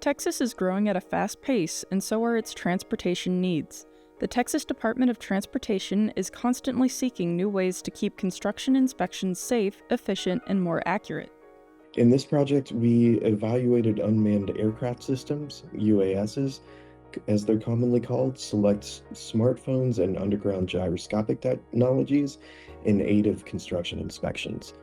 Texas is growing at a fast pace, and so are its transportation needs. The Texas Department of Transportation is constantly seeking new ways to keep construction inspections safe, efficient, and more accurate. In this project, we evaluated unmanned aircraft systems, UASs, as they're commonly called, select smartphones and underground gyroscopic technologies in aid of construction inspections.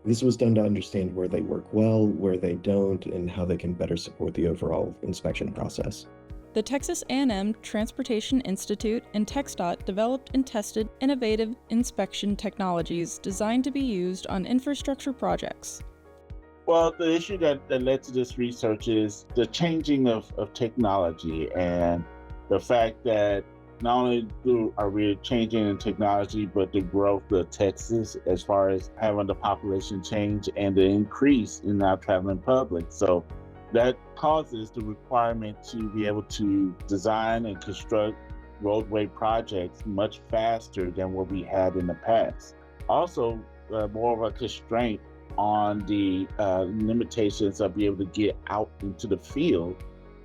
This was done to understand where they work well, where they don't, and how they can better support the overall inspection process. The Texas A&M Transportation Institute and TxDOT developed and tested innovative inspection technologies designed to be used on infrastructure projects. Well, the issue that led to this research is the changing of technology and the fact that not only are we changing in technology, but the growth of Texas as far as having the population change and the increase in our traveling public. So that causes the requirement to be able to design and construct roadway projects much faster than what we had in the past. Also, more of a constraint on the limitations of being able to get out into the field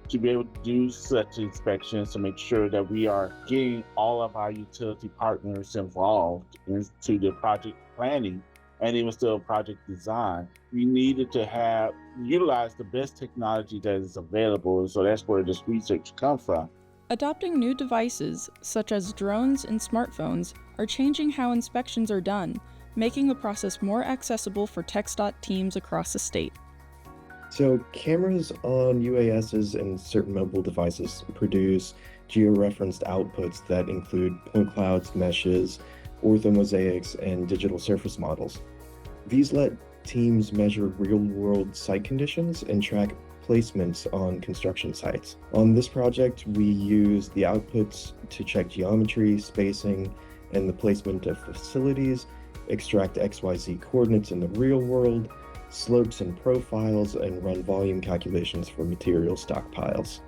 to be able to do such inspections to make sure that we are getting all of our utility partners involved into the project planning and even still project design. We needed to utilize the best technology that is available, so that's where this research comes from. Adopting new devices, such as drones and smartphones, are changing how inspections are done, making the process more accessible for TxDOT teams across the state. So cameras on UASs and certain mobile devices produce georeferenced outputs that include point clouds, meshes, orthomosaics, and digital surface models. These let teams measure real-world site conditions and track placements on construction sites. On this project, we used the outputs to check geometry, spacing, and the placement of facilities, extract XYZ coordinates in the real world, slopes and profiles, and run volume calculations for material stockpiles.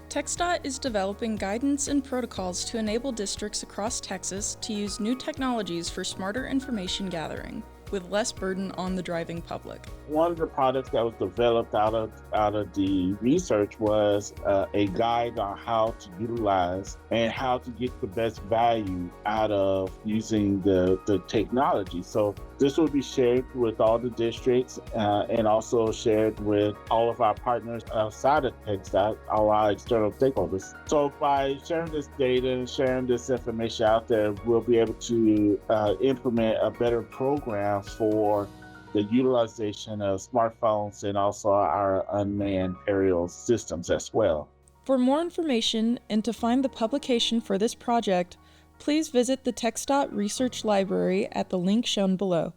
TxDOT is developing guidance and protocols to enable districts across Texas to use new technologies for smarter information gathering, with less burden on the driving public. One of the products that was developed out of the research was a guide on how to utilize and how to get the best value out of using the technology. So this will be shared with all the districts and also shared with all of our partners outside of TxDOT, all our external stakeholders. So by sharing this data and sharing this information out there, we'll be able to implement a better program for the utilization of smartphones and also our unmanned aerial systems as well. For more information and to find the publication for this project, please visit the TxDOT Research Library at the link shown below.